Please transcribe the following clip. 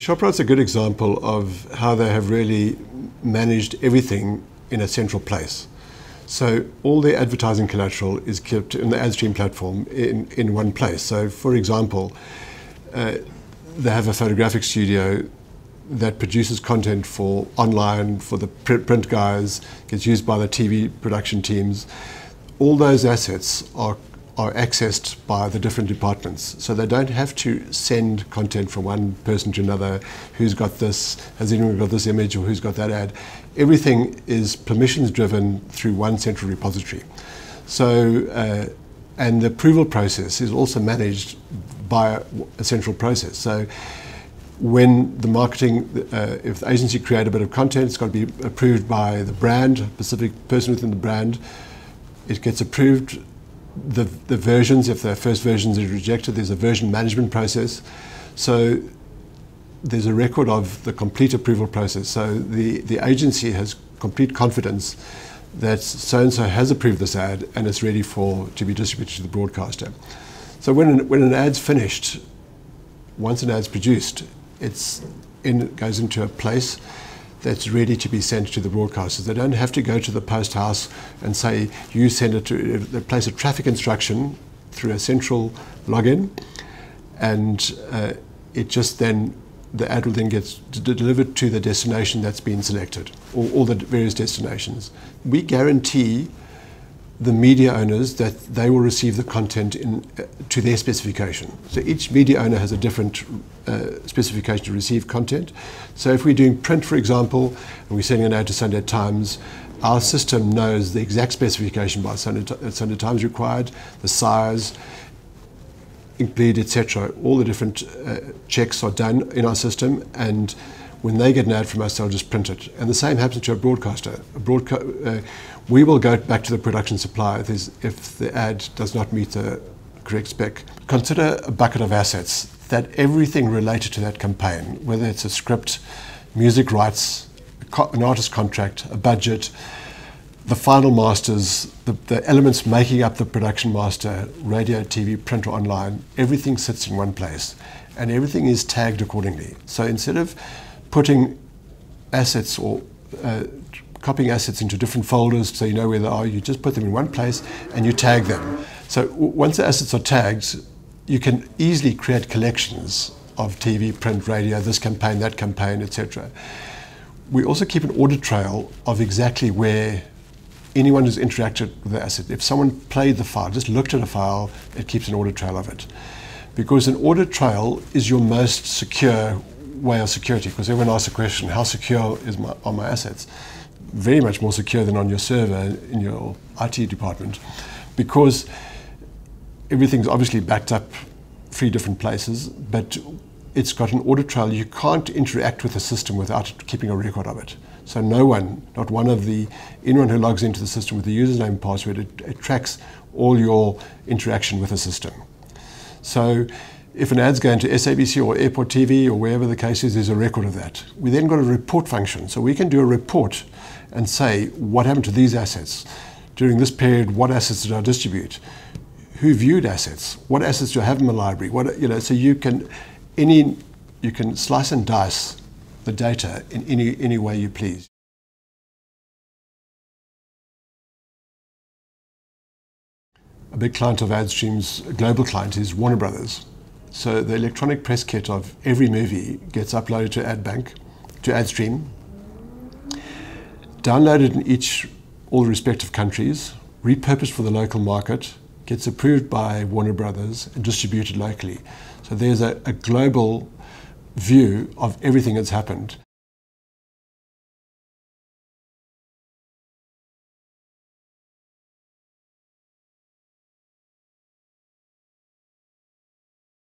Shoprite's a good example of how they have really managed everything in a central place. So all their advertising collateral is kept in the Adstream platform in one place. So for example, they have a photographic studio that produces content for online, for the print guys, gets used by the TV production teams. All those assets are accessed by the different departments. So they don't have to send content from one person to another. Who's got this? Has anyone got this image? Or who's got that ad? Everything is permissions driven through one central repository. So, and the approval process is also managed by a central process. So when the marketing, if the agency create a bit of content, it's got to be approved by the brand, a specific person within the brand. It gets approved. The versions, if the first versions are rejected, there's a version management process. So there's a record of the complete approval process. So the agency has complete confidence that so-and-so has approved this ad and it's ready to be distributed to the broadcaster. So when an ad's finished, once an ad's produced, it goes into a place that's ready to be sent to the broadcasters. They don't have to go to the post house and say, you send it to, they place a traffic instruction through a central login, and it just then, the ad will then get delivered to the destination that's been selected, or all the various destinations. We guarantee the media owners that they will receive the content to their specification. So each media owner has a different specification to receive content. So if we're doing print, for example, and we're sending an ad to Sunday Times, our system knows the exact specification by Sunday Times required, the size, ink bleed, etc. All the different checks are done in our system, and when they get an ad from us, they'll just print it. And the same happens to a broadcaster. We will go back to the production supplier if the ad does not meet the correct spec. Consider a bucket of assets, that everything related to that campaign, whether it's a script, music rights, an artist contract, a budget, the final masters, the elements making up the production master, radio, TV, print or online, everything sits in one place and everything is tagged accordingly. So instead of putting assets or copying assets into different folders so you know where they are, you just put them in one place and you tag them. So once the assets are tagged, you can easily create collections of TV, print, radio, this campaign, that campaign, etc. We also keep an audit trail of exactly where anyone who's interacted with the asset. If someone played the file, just looked at a file, it keeps an audit trail of it. Because an audit trail is your most secure way of security, because everyone asks the question, how secure are my assets? Very much more secure than on your server in your IT department, because everything's obviously backed up 3 different places, but it's got an audit trail. You can't interact with the system without keeping a record of it. So no one, not one of anyone who logs into the system with the username and password, it tracks all your interaction with the system. So if an ad's going to SABC or Airport TV or wherever the case is, there's a record of that. We then got a report function. So we can do a report and say, what happened to these assets? During this period, what assets did I distribute? Who viewed assets? What assets do I have in my library? So you can slice and dice the data in any way you please. A big client of Adstream's, a global client, is Warner Brothers. So the electronic press kit of every movie gets uploaded to Adstream, downloaded in all the respective countries, repurposed for the local market, gets approved by Warner Brothers and distributed locally. So there's a global view of everything that's happened.